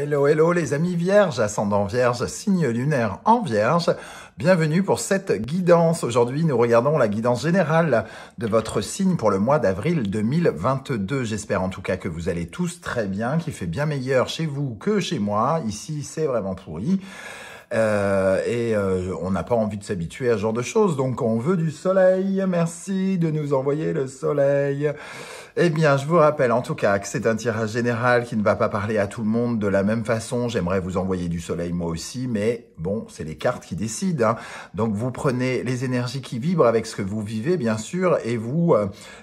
Hello, hello les amis vierges, ascendant vierge, signe lunaire en vierge. Bienvenue pour cette guidance. Aujourd'hui, nous regardons la guidance générale de votre signe pour le mois d'avril 2022. J'espère en tout cas que vous allez tous très bien, qu'il fait bien meilleur chez vous que chez moi. Ici, c'est vraiment pourri. On n'a pas envie de s'habituer à ce genre de choses, donc on veut du soleil. Merci de nous envoyer le soleil. Eh bien, je vous rappelle en tout cas que c'est un tirage général qui ne va pas parler à tout le monde de la même façon. J'aimerais vous envoyer du soleil moi aussi, mais bon, c'est les cartes qui décident, hein. Donc vous prenez les énergies qui vibrent avec ce que vous vivez, bien sûr, et vous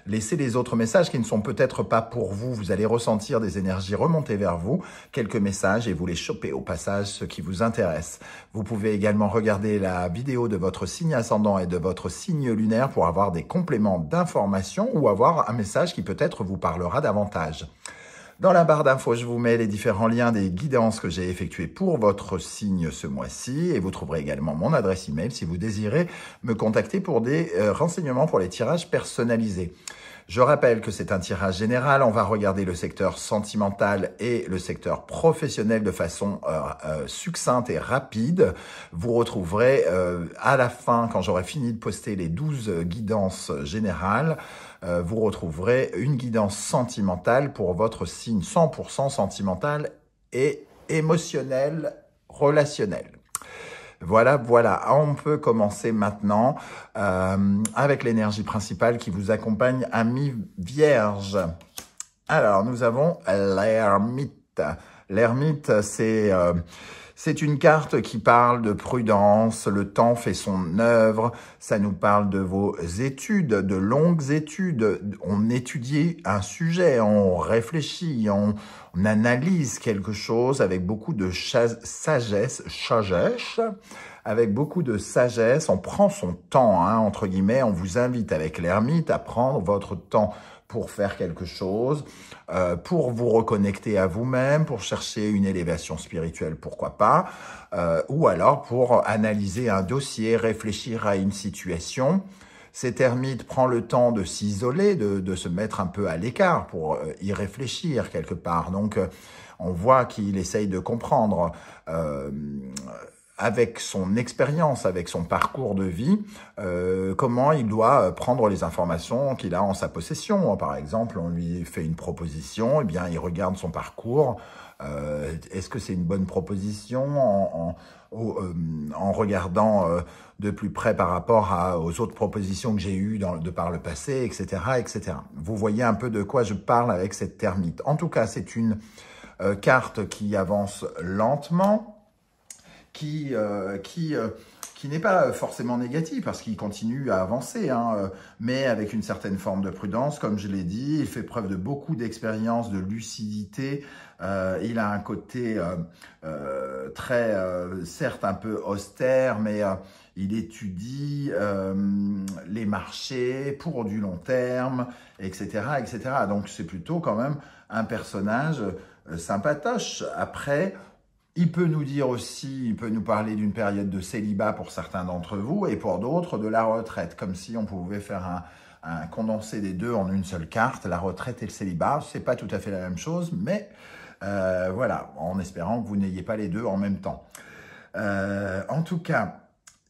laissez les autres messages qui ne sont peut-être pas pour vous. Vous allez ressentir des énergies remonter vers vous, quelques messages, et vous les chopez au passage, ceux qui vous intéressent. Vous pouvez également regarder la vidéo de votre signe ascendant et de votre signe lunaire pour avoir des compléments d'informations ou avoir un message qui peut-être vous parlera davantage. Dans la barre d'infos, je vous mets les différents liens des guidances que j'ai effectuées pour votre signe ce mois-ci et vous trouverez également mon adresse email si vous désirez me contacter pour des renseignements pour les tirages personnalisés. Je rappelle que c'est un tirage général, on va regarder le secteur sentimental et le secteur professionnel de façon succincte et rapide. Vous retrouverez à la fin, quand j'aurai fini de poster les 12 guidances générales, vous retrouverez une guidance sentimentale pour votre signe 100% sentimental et émotionnel, relationnel. Voilà, on peut commencer maintenant avec l'énergie principale qui vous accompagne, amis vierges. Alors, nous avons l'ermite. L'ermite, c'est une carte qui parle de prudence, le temps fait son œuvre, ça nous parle de vos études, de longues études. On étudie un sujet, on réfléchit, on analyse quelque chose avec beaucoup de sagesse, avec beaucoup de sagesse, on prend son temps, hein, entre guillemets, on vous invite avec l'ermite à prendre votre temps pour faire quelque chose, pour vous reconnecter à vous-même, pour chercher une élévation spirituelle, pourquoi pas, ou alors pour analyser un dossier, réfléchir à une situation. Cet ermite prend le temps de s'isoler, de se mettre un peu à l'écart pour y réfléchir quelque part. Donc, on voit qu'il essaye de comprendre avec son expérience, avec son parcours de vie, comment il doit prendre les informations qu'il a en sa possession. Par exemple, on lui fait une proposition, eh bien, il regarde son parcours. Est-ce que c'est une bonne proposition en regardant de plus près par rapport aux autres propositions que j'ai eues de par le passé, etc., etc. Vous voyez un peu de quoi je parle avec cette ermite. En tout cas, c'est une carte qui avance lentement, qui n'est pas forcément négatif parce qu'il continue à avancer, hein, mais avec une certaine forme de prudence, comme je l'ai dit. Il fait preuve de beaucoup d'expérience, de lucidité. Il a un côté très, certes un peu austère, mais il étudie les marchés pour du long terme, etc., etc. Donc c'est plutôt quand même un personnage sympatoche. Après, il peut nous dire aussi, il peut nous parler d'une période de célibat pour certains d'entre vous et pour d'autres de la retraite, comme si on pouvait faire un condensé des deux en une seule carte, la retraite et le célibat. C'est pas tout à fait la même chose, mais voilà, en espérant que vous n'ayez pas les deux en même temps. En tout cas,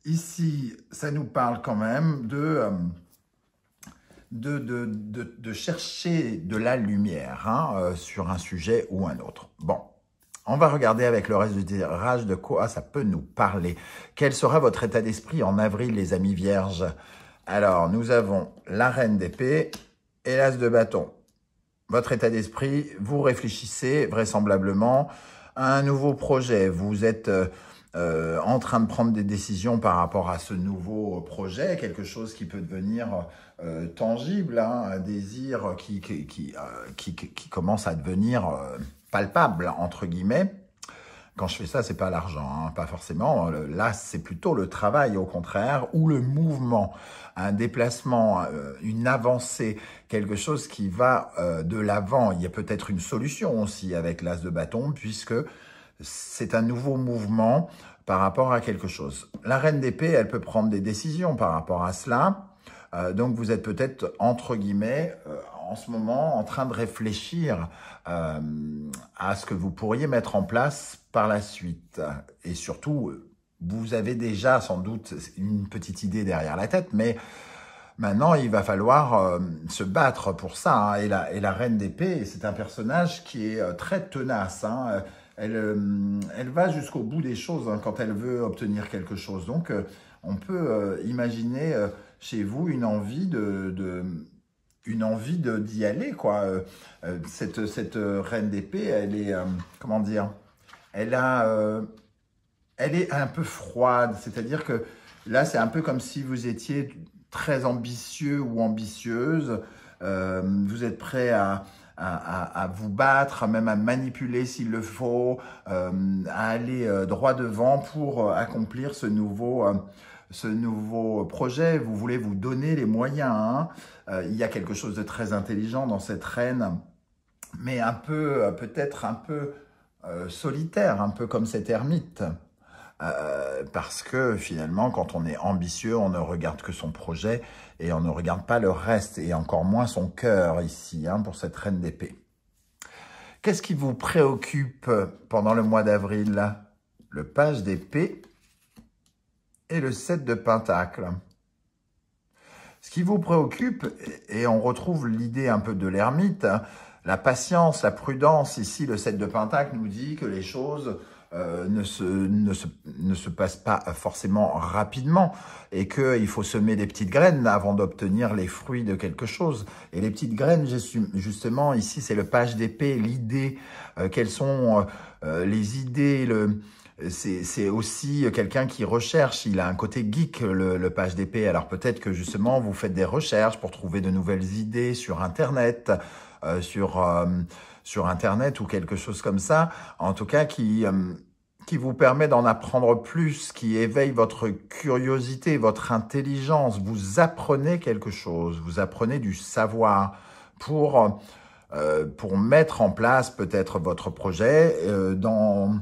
ici, ça nous parle quand même de chercher de la lumière, hein, sur un sujet ou un autre. Bon. On va regarder avec le reste du tirage de quoi ça peut nous parler. Quel sera votre état d'esprit en avril, les amis vierges? Alors, nous avons la reine d'épée et l'as de bâton. Votre état d'esprit, vous réfléchissez vraisemblablement à un nouveau projet. Vous êtes en train de prendre des décisions par rapport à ce nouveau projet, quelque chose qui peut devenir tangible, hein, un désir qui commence à devenir palpable, entre guillemets. Quand je fais ça, c'est pas l'argent, hein, pas forcément. Là, c'est plutôt le travail, au contraire, ou le mouvement, un déplacement, une avancée, quelque chose qui va de l'avant. Il y a peut-être une solution aussi avec l'as de bâton, puisque c'est un nouveau mouvement par rapport à quelque chose. La reine d'épée, elle peut prendre des décisions par rapport à cela. Donc, vous êtes peut-être, entre guillemets, en ce moment en train de réfléchir à ce que vous pourriez mettre en place par la suite. Et surtout, vous avez déjà sans doute une petite idée derrière la tête, mais maintenant il va falloir se battre pour ça. Hein. Et la Reine d'Épée, c'est un personnage qui est très tenace. Hein. Elle va jusqu'au bout des choses hein, quand elle veut obtenir quelque chose. Donc, on peut imaginer chez vous une envie d'y aller, quoi. Cette Reine d'Épée, elle est, comment dire, elle est un peu froide. C'est-à-dire que là, c'est un peu comme si vous étiez très ambitieux ou ambitieuse. Vous êtes prêt à vous battre, même à manipuler s'il le faut, à aller droit devant pour accomplir ce nouveau projet. Vous voulez vous donner les moyens. Hein. Il y a quelque chose de très intelligent dans cette reine, mais un peu, peut-être un peu solitaire, un peu comme cette ermite. Parce que finalement, quand on est ambitieux, on ne regarde que son projet et on ne regarde pas le reste, et encore moins son cœur ici, hein, pour cette Reine d'Épée. Qu'est-ce qui vous préoccupe pendant le mois d'avril? Le Page d'Épée et le 7 de Pentacle. Ce qui vous préoccupe, et on retrouve l'idée un peu de l'ermite, hein, la patience, la prudence. Ici, le 7 de Pentacle nous dit que les choses ne se passe pas forcément rapidement et qu'il faut semer des petites graines avant d'obtenir les fruits de quelque chose. Et les petites graines, justement, ici, c'est le Page d'Épée, l'idée, quelles sont les idées, c'est aussi quelqu'un qui recherche, il a un côté geek, le Page d'Épée. Alors peut-être que justement, vous faites des recherches pour trouver de nouvelles idées sur Internet, sur Internet ou quelque chose comme ça, en tout cas qui vous permet d'en apprendre plus, qui éveille votre curiosité, votre intelligence. Vous apprenez quelque chose, vous apprenez du savoir pour mettre en place peut-être votre projet dans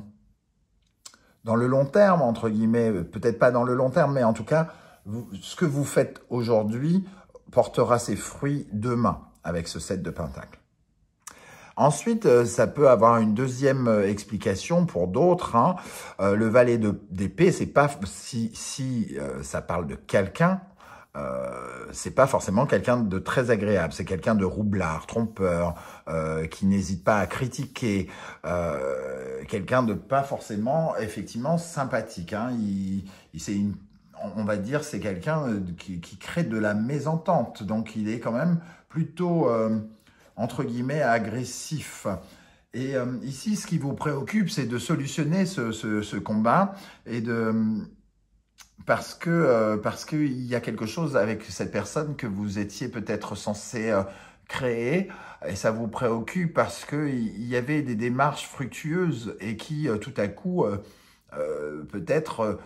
le long terme, entre guillemets, peut-être pas dans le long terme, mais en tout cas, ce que vous faites aujourd'hui portera ses fruits demain avec ce 7 de Pentacle. Ensuite, ça peut avoir une deuxième explication pour d'autres. Hein. Le valet d'épée, c'est pas si ça parle de quelqu'un, c'est pas forcément quelqu'un de très agréable. C'est quelqu'un de roublard, trompeur, qui n'hésite pas à critiquer, quelqu'un de pas forcément effectivement sympathique. Hein. On va dire, c'est quelqu'un qui crée de la mésentente. Donc, il est quand même plutôt entre guillemets, agressif. Et ici, ce qui vous préoccupe, c'est de solutionner ce combat et parce que il y a quelque chose avec cette personne que vous étiez peut-être censé créer, et ça vous préoccupe parce que il y avait des démarches fructueuses et qui tout à coup peut-être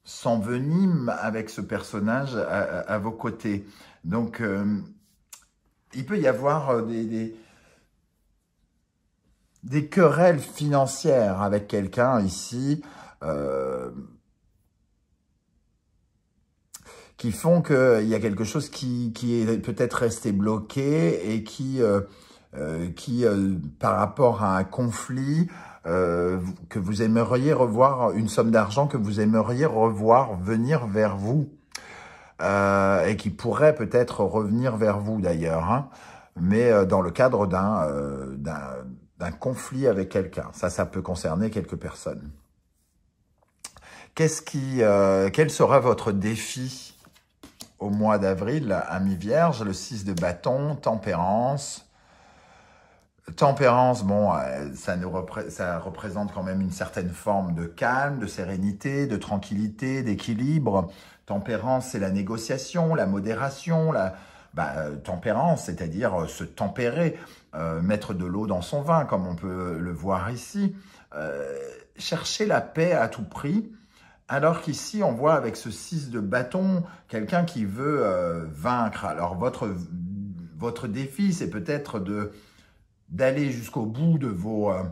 s'enveniment avec ce personnage à vos côtés. Donc il peut y avoir des querelles financières avec quelqu'un ici qui font qu'il y a quelque chose qui est peut-être resté bloqué et qui par rapport à un conflit que vous aimeriez revoir, une somme d'argent que vous aimeriez revoir venir vers vous. Et qui pourrait peut-être revenir vers vous d'ailleurs, hein, mais dans le cadre d'un conflit avec quelqu'un. Ça peut concerner quelques personnes. Quel sera votre défi au mois d'avril, ami Vierge? Le 6 de bâton, tempérance. Tempérance, bon, ça représente quand même une certaine forme de calme, de sérénité, de tranquillité, d'équilibre. Tempérance, c'est la négociation, la modération, tempérance, c'est-à-dire se tempérer, mettre de l'eau dans son vin, comme on peut le voir ici. Chercher la paix à tout prix, alors qu'ici, on voit avec ce 6 de bâton, quelqu'un qui veut vaincre. Alors, votre défi, c'est peut-être d'aller jusqu'au bout de votre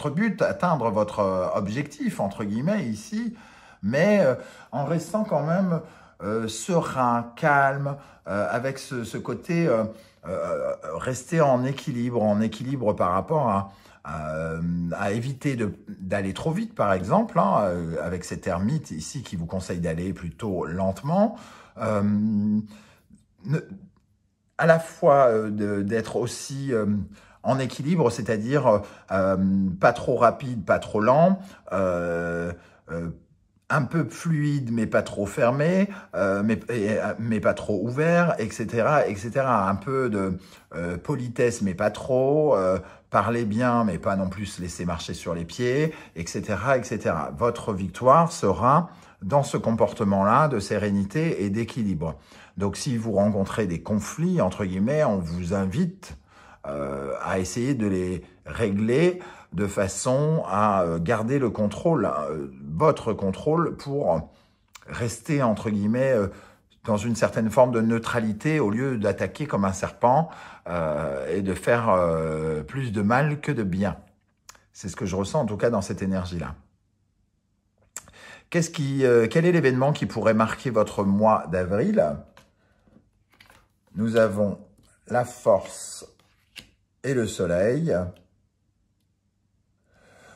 but, atteindre votre objectif, entre guillemets, ici, mais en restant quand même serein, calme, avec ce côté rester en équilibre par rapport à éviter d'aller trop vite, par exemple, hein, avec cet ermite ici qui vous conseille d'aller plutôt lentement. À la fois d'être aussi en équilibre, c'est-à-dire pas trop rapide, pas trop lent, un peu fluide mais pas trop fermé, mais pas trop ouvert, etc., etc. Un peu de politesse mais pas trop, parler bien mais pas non plus se laisser marcher sur les pieds, etc., etc. Votre victoire sera dans ce comportement-là de sérénité et d'équilibre. Donc si vous rencontrez des conflits, entre guillemets, on vous invite à essayer de les régler de façon à garder le contrôle, votre contrôle, pour rester, entre guillemets, dans une certaine forme de neutralité au lieu d'attaquer comme un serpent et de faire plus de mal que de bien. C'est ce que je ressens en tout cas dans cette énergie-là. Quel est l'événement qui pourrait marquer votre mois d'avril? Nous avons la force et le soleil.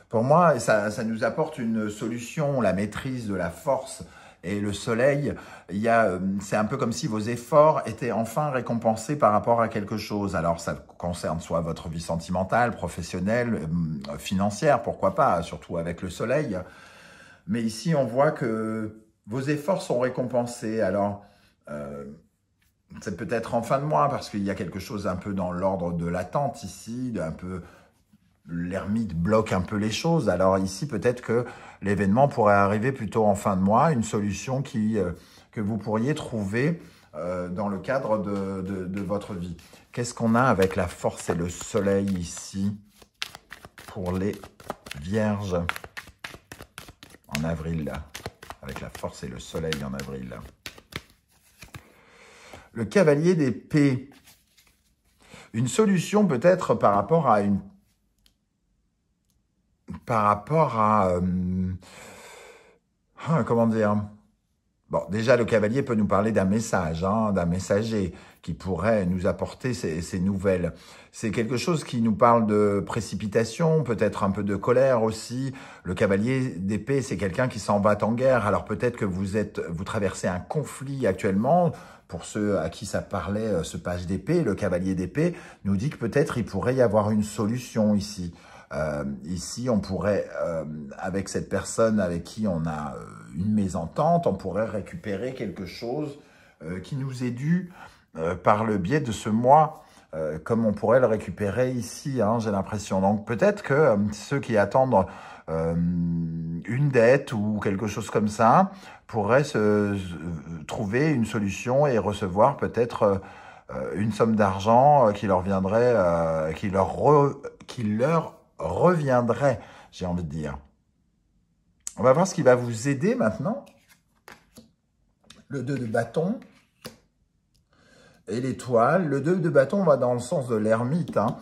Pour moi, ça nous apporte une solution, la maîtrise de la force et le soleil. C'est un peu comme si vos efforts étaient enfin récompensés par rapport à quelque chose. Alors, ça concerne soit votre vie sentimentale, professionnelle, financière, pourquoi pas, surtout avec le soleil. Mais ici, on voit que vos efforts sont récompensés. Alors, c'est peut-être en fin de mois, parce qu'il y a quelque chose un peu dans l'ordre de l'attente ici, un peu l'ermite bloque un peu les choses. Alors ici, peut-être que l'événement pourrait arriver plutôt en fin de mois, une solution que vous pourriez trouver dans le cadre de votre vie. Qu'est-ce qu'on a avec la force et le soleil ici pour les vierges en avril, avec la force et le soleil en avril? Le cavalier d'épée. Une solution peut-être par rapport à comment dire? Bon, déjà, le cavalier peut nous parler d'un message, hein, d'un messager qui pourrait nous apporter ces nouvelles. C'est quelque chose qui nous parle de précipitation, peut-être un peu de colère aussi. Le cavalier d'épée, c'est quelqu'un qui s'en va en guerre. Alors peut-être que vous traversez un conflit actuellement. Pour ceux à qui ça parlait, ce page d'épée, le cavalier d'épée nous dit que peut-être il pourrait y avoir une solution ici. Ici, on pourrait, avec cette personne avec qui on a une mésentente, on pourrait récupérer quelque chose qui nous est dû par le biais de ce mois, comme on pourrait le récupérer ici, hein, j'ai l'impression. Donc peut-être que ceux qui attendent une dette ou quelque chose comme ça pourraient trouver une solution et recevoir peut-être une somme d'argent qui leur viendrait, qui leur reviendrait, j'ai envie de dire. On va voir ce qui va vous aider maintenant. Le 2 de bâton et l'étoile. Le 2 de bâton va dans le sens de l'ermite, hein.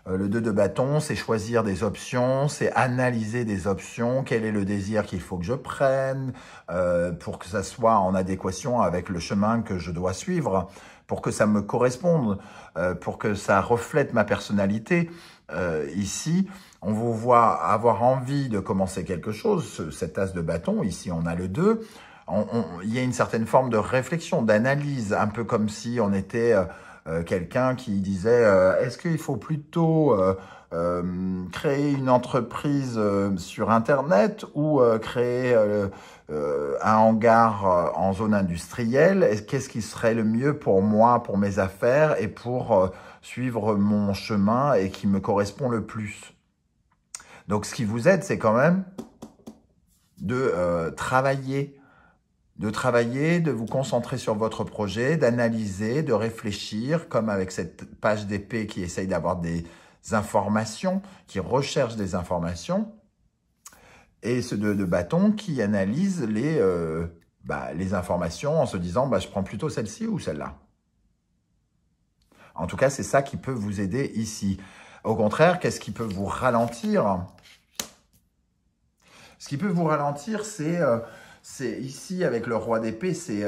Le 2 de bâton, c'est choisir des options, c'est analyser des options. Quel est le désir qu'il faut que je prenne pour que ça soit en adéquation avec le chemin que je dois suivre, pour que ça me corresponde, pour que ça reflète ma personnalité. Ici, on vous voit avoir envie de commencer quelque chose, cet as de bâton. Ici, on a le 2. Il y a une certaine forme de réflexion, d'analyse, un peu comme si on était quelqu'un qui disait est-ce qu'il faut plutôt créer une entreprise sur Internet ou créer un hangar en zone industrielle? Qu'est-ce qui serait le mieux pour moi, pour mes affaires et pour suivre mon chemin et qui me correspond le plus? Donc, ce qui vous aide, c'est quand même de travailler, de vous concentrer sur votre projet, d'analyser, de réfléchir, comme avec cette page d'épée qui essaye d'avoir des informations, qui recherche des informations, et ce 2 de bâton qui analyse les informations en se disant je prends plutôt celle-ci ou celle-là. En tout cas, c'est ça qui peut vous aider ici. Au contraire, qu'est-ce qui peut vous ralentir? Ce qui peut vous ralentir, c'est c'est ici, avec le roi d'épée, c'est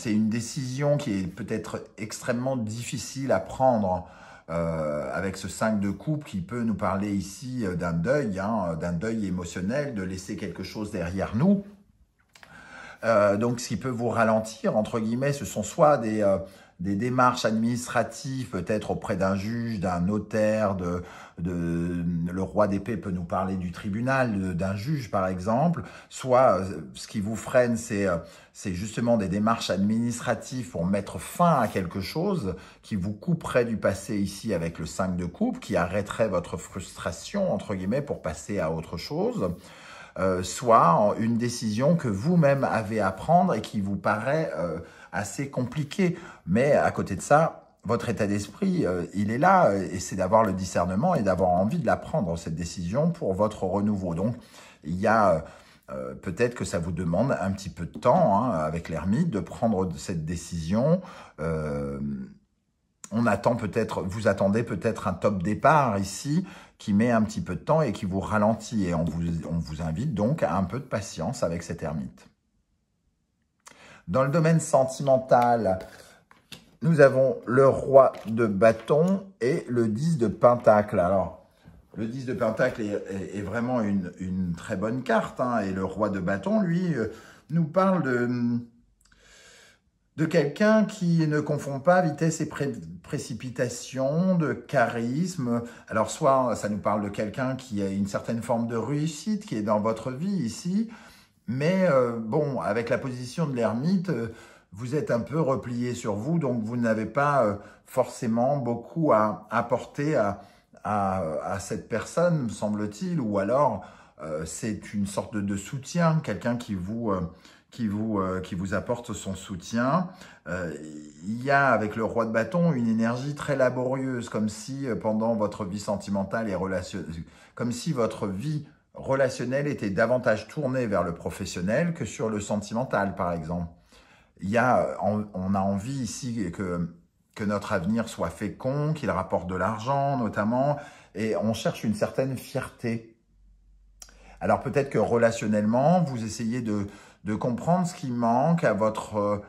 une décision qui est peut-être extrêmement difficile à prendre avec ce 5 de coupe qui peut nous parler ici d'un deuil émotionnel, de laisser quelque chose derrière nous. Donc, ce qui peut vous ralentir, entre guillemets, ce sont soit des démarches administratives, peut-être auprès d'un juge, d'un notaire, le roi d'épée peut nous parler du tribunal, d'un juge par exemple, soit ce qui vous freine, c'est justement des démarches administratives pour mettre fin à quelque chose qui vous couperait du passé ici avec le 5 de coupe, qui arrêterait votre frustration, entre guillemets, pour passer à autre chose. Soit une décision que vous-même avez à prendre et qui vous paraît assez compliquée. Mais à côté de ça, votre état d'esprit, il est là, et c'est d'avoir le discernement et d'avoir envie de la prendre, cette décision, pour votre renouveau. Donc, il y a peut-être que ça vous demande un petit peu de temps, hein, avec l'ermite, de prendre cette décision. Vous attendez peut-être un top départ ici, qui met un petit peu de temps et qui vous ralentit. Et on vous invite donc à un peu de patience avec cet ermite. Dans le domaine sentimental, nous avons le roi de bâton et le 10 de pentacle. Alors, le 10 de pentacle est vraiment une très bonne carte, hein, et le roi de bâton, lui, nous parle de quelqu'un qui ne confond pas vitesse et précipitation, de charisme. Alors, soit ça nous parle de quelqu'un qui a une certaine forme de réussite, qui est dans votre vie ici, mais bon, avec la position de l'ermite, vous êtes un peu replié sur vous, donc vous n'avez pas forcément beaucoup à apporter à cette personne, me semble-t-il, ou alors c'est une sorte de soutien, quelqu'un qui vous apporte son soutien. Il y a avec le roi de bâton une énergie très laborieuse, comme si pendant votre vie sentimentale et relationnelle, comme si votre vie relationnelle était davantage tournée vers le professionnel que sur le sentimental, par exemple. On a envie ici que notre avenir soit fécond, qu'il rapporte de l'argent notamment, et on cherche une certaine fierté. Alors peut-être que relationnellement, vous essayez de comprendre ce qui manque à votre...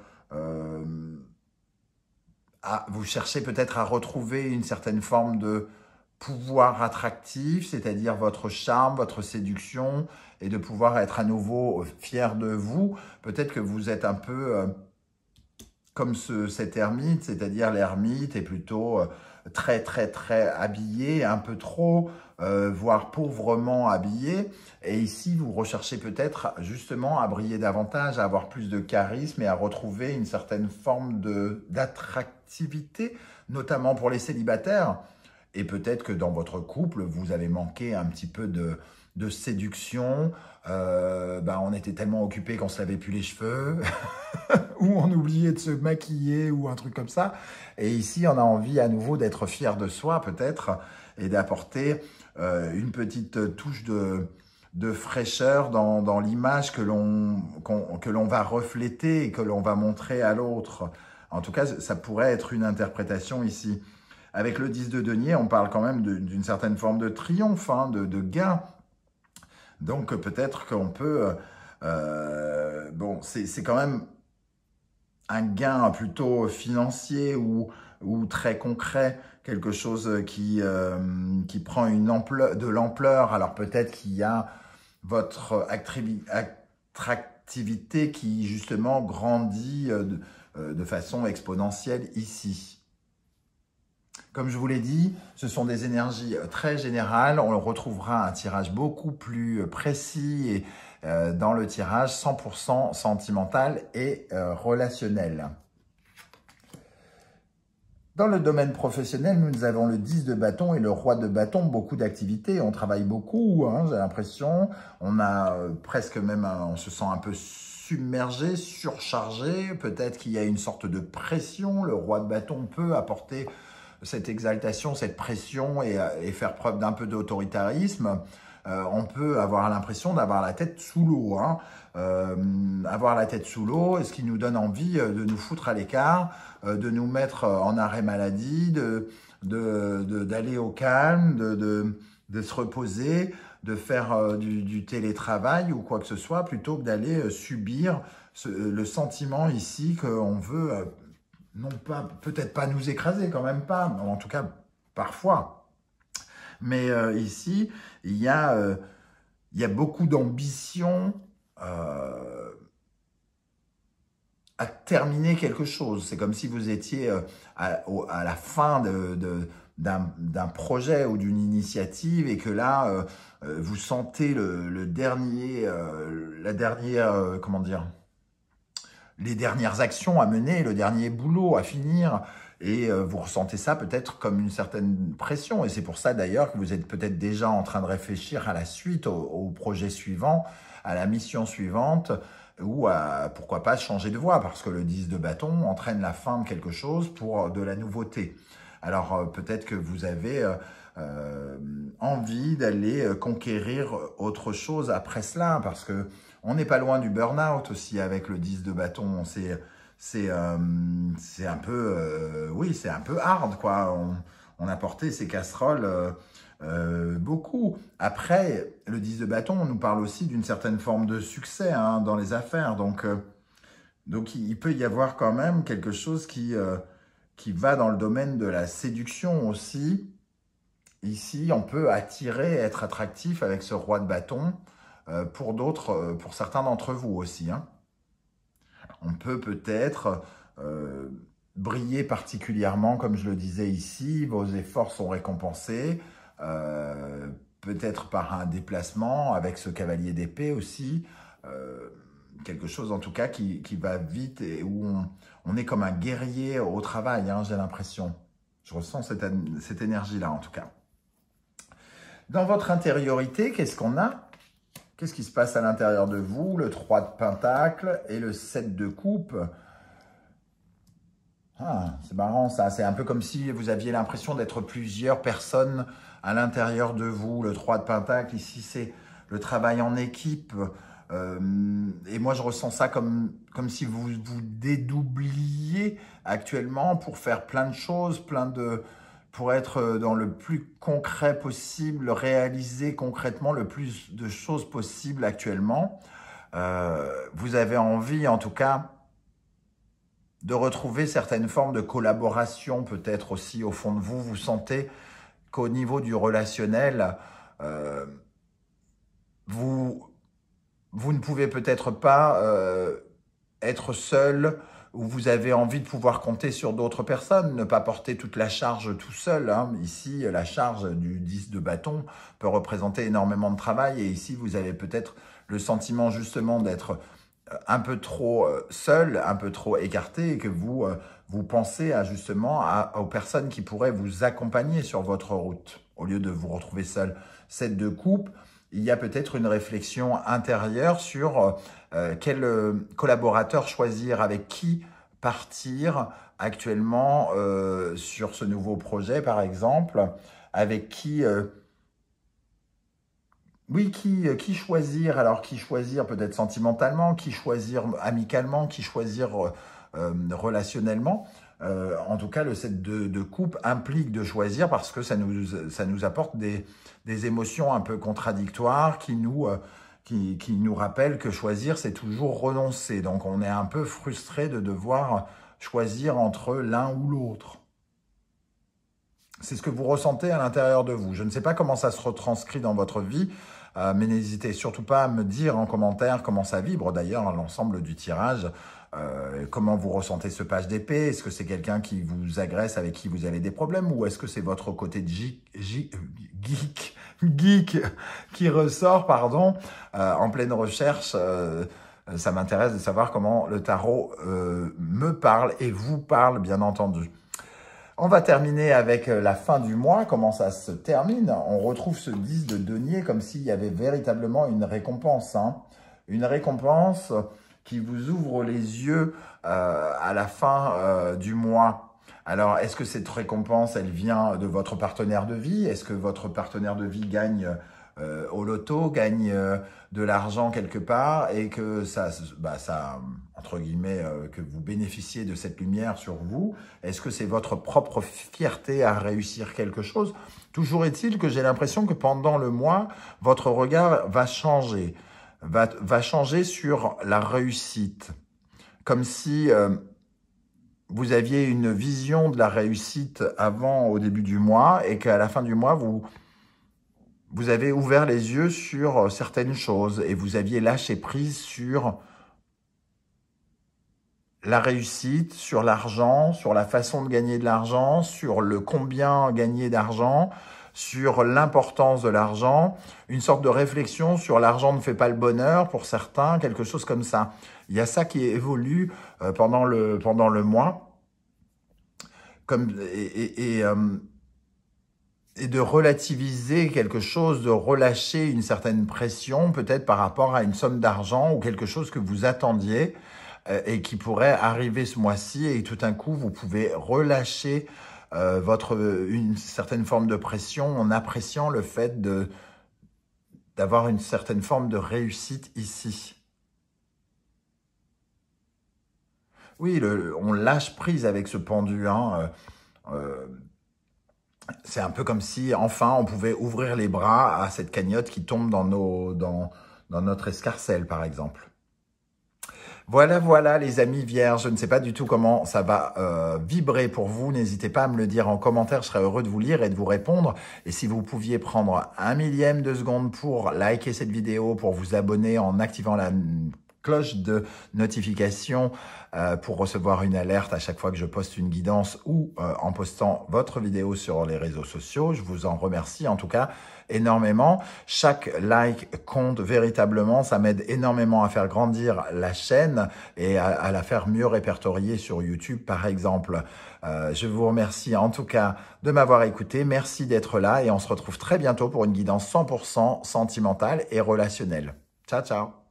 vous cherchez peut-être à retrouver une certaine forme de pouvoir attractif, c'est-à-dire votre charme, votre séduction, et de pouvoir être à nouveau fier de vous. Peut-être que vous êtes un peu comme cet ermite, c'est-à-dire l'ermite est plutôt très, très, très habillé, un peu trop, voire pauvrement habillé. Et ici, vous recherchez peut-être justement à briller davantage, à avoir plus de charisme et à retrouver une certaine forme d'attractivité, notamment pour les célibataires. Et peut-être que dans votre couple, vous avez manqué un petit peu de séduction. On était tellement occupés qu'on ne se lavait plus les cheveux ou on oubliait de se maquiller ou un truc comme ça. Et ici, on a envie à nouveau d'être fier de soi peut-être et d'apporter une petite touche de fraîcheur dans l'image que l'on va refléter et que l'on va montrer à l'autre. En tout cas, ça pourrait être une interprétation ici. Avec le 10 de denier, on parle quand même d'une certaine forme de triomphe, hein, de gain. Donc peut-être qu'on peut... bon, c'est quand même un gain plutôt financier ou très concret, quelque chose qui prend de l'ampleur. Alors peut-être qu'il y a votre attractivité qui justement grandit de façon exponentielle ici. Comme je vous l'ai dit, ce sont des énergies très générales. On retrouvera un tirage beaucoup plus précis et dans le tirage 100% sentimental et relationnel. Dans le domaine professionnel, nous avons le 10 de bâton et le roi de bâton, beaucoup d'activités. On travaille beaucoup, hein, j'ai l'impression. On a presque même, on se sent un peu submergé, surchargé. Peut-être qu'il y a une sorte de pression. Le roi de bâton peut apporter cette exaltation, cette pression et faire preuve d'un peu d'autoritarisme. On peut avoir l'impression d'avoir la tête sous l'eau. Hein. Avoir la tête sous l'eau, ce qui nous donne envie de nous foutre à l'écart, de nous mettre en arrêt maladie, d'aller au calme, de se reposer, de faire du télétravail ou quoi que ce soit, plutôt que d'aller subir le sentiment ici qu'on veut, non pas, peut-être pas nous écraser, quand même pas, mais en tout cas, parfois. Mais ici, il y a beaucoup d'ambition à terminer quelque chose. C'est comme si vous étiez à la fin d'un projet ou d'une initiative et que là, vous sentez comment dire, les dernières actions à mener, le dernier boulot à finir. Et vous ressentez ça peut-être comme une certaine pression. Et c'est pour ça d'ailleurs que vous êtes peut-être déjà en train de réfléchir à la suite, au projet suivant, à la mission suivante, ou à, pourquoi pas, changer de voie, parce que le 10 de bâton entraîne la fin de quelque chose pour de la nouveauté. Alors peut-être que vous avez envie d'aller conquérir autre chose après cela, parce que on n'est pas loin du burn-out aussi avec le 10 de bâton. C'est un peu, oui, c'est un peu hard, quoi. On a porté ces casseroles beaucoup. Après, le 10 de bâton, on nous parle aussi d'une certaine forme de succès hein, dans les affaires. Donc, il peut y avoir quand même quelque chose qui va dans le domaine de la séduction aussi. Ici, on peut attirer, être attractif avec ce roi de bâton pour d'autres, pour certains d'entre vous aussi. Hein. On peut peut-être briller particulièrement, comme je le disais ici, vos efforts sont récompensés, peut-être par un déplacement avec ce cavalier d'épée aussi, quelque chose en tout cas qui va vite et où on est comme un guerrier au travail, hein, j'ai l'impression. Je ressens cette énergie-là en tout cas. Dans votre intériorité, qu'est-ce qu'on a? Qu'est-ce qui se passe à l'intérieur de vous? Le 3 de Pentacle et le 7 de Coupe. Ah, c'est marrant ça. C'est un peu comme si vous aviez l'impression d'être plusieurs personnes à l'intérieur de vous. Le 3 de Pentacle, ici, c'est le travail en équipe. Et moi, je ressens ça comme si vous vous dédoubliez actuellement pour faire plein de choses, pour être dans le plus concret possible, réaliser concrètement le plus de choses possibles actuellement. Vous avez envie, en tout cas, de retrouver certaines formes de collaboration, peut-être aussi au fond de vous. Vous sentez qu'au niveau du relationnel, vous ne pouvez peut-être pas être seul, ou vous avez envie de pouvoir compter sur d'autres personnes, ne pas porter toute la charge tout seul. Hein. Ici, la charge du 10 de bâton peut représenter énormément de travail, et ici, vous avez peut-être le sentiment justement d'être un peu trop seul, un peu trop écarté, et que vous pensez justement aux personnes qui pourraient vous accompagner sur votre route, au lieu de vous retrouver seul. 7 de coupe, il y a peut-être une réflexion intérieure sur quel collaborateur choisir, avec qui partir actuellement sur ce nouveau projet, par exemple, avec qui... Oui, qui choisir? Alors, qui choisir peut-être sentimentalement, qui choisir amicalement, qui choisir relationnellement. En tout cas, le 7 de coupe implique de choisir parce que ça nous apporte des émotions un peu contradictoires qui nous rappellent que choisir, c'est toujours renoncer. Donc, on est un peu frustré de devoir choisir entre l'un ou l'autre. C'est ce que vous ressentez à l'intérieur de vous. Je ne sais pas comment ça se retranscrit dans votre vie, mais n'hésitez surtout pas à me dire en commentaire comment ça vibre d'ailleurs l'ensemble du tirage. Comment vous ressentez ce page d'épée? Est-ce que c'est quelqu'un qui vous agresse, avec qui vous avez des problèmes? Ou est-ce que c'est votre côté de geek qui ressort, pardon, en pleine recherche? Ça m'intéresse de savoir comment le tarot me parle et vous parle, bien entendu. On va terminer avec la fin du mois, comment ça se termine. On retrouve ce 10 de denier comme s'il y avait véritablement une récompense. Hein. Une récompense qui vous ouvre les yeux à la fin du mois. Alors, est-ce que cette récompense, elle vient de votre partenaire de vie? Est-ce que votre partenaire de vie gagne au loto, gagne de l'argent quelque part et que ça entre guillemets, que vous bénéficiez de cette lumière sur vous. Est-ce que c'est votre propre fierté à réussir quelque chose? Toujours est-il que j'ai l'impression que pendant le mois, votre regard va changer, va changer sur la réussite. Comme si vous aviez une vision de la réussite avant, au début du mois, et qu'à la fin du mois, vous avez ouvert les yeux sur certaines choses et vous aviez lâché prise sur la réussite, sur l'argent, sur la façon de gagner de l'argent, sur le combien gagner d'argent, sur l'importance de l'argent, une sorte de réflexion sur l'argent ne fait pas le bonheur pour certains, quelque chose comme ça. Il y a ça qui évolue pendant le mois, et de relativiser quelque chose, de relâcher une certaine pression, peut-être par rapport à une somme d'argent ou quelque chose que vous attendiez et qui pourrait arriver ce mois-ci, et tout d'un coup, vous pouvez relâcher une certaine forme de pression en appréciant le fait d'avoir une certaine forme de réussite ici. Oui, on lâche prise avec ce pendu, hein. C'est un peu comme si, enfin, on pouvait ouvrir les bras à cette cagnotte qui tombe dans notre escarcelle, par exemple. Voilà, voilà, les amis vierges, je ne sais pas du tout comment ça va vibrer pour vous. N'hésitez pas à me le dire en commentaire, je serais heureux de vous lire et de vous répondre. Et si vous pouviez prendre 1 millième de seconde pour liker cette vidéo, pour vous abonner en activant la cloche de notification pour recevoir une alerte à chaque fois que je poste une guidance ou en postant votre vidéo sur les réseaux sociaux. Je vous en remercie en tout cas énormément. Chaque like compte véritablement, ça m'aide énormément à faire grandir la chaîne et à la faire mieux répertorier sur YouTube par exemple. Je vous remercie en tout cas de m'avoir écouté, merci d'être là et on se retrouve très bientôt pour une guidance 100% sentimentale et relationnelle. Ciao, ciao!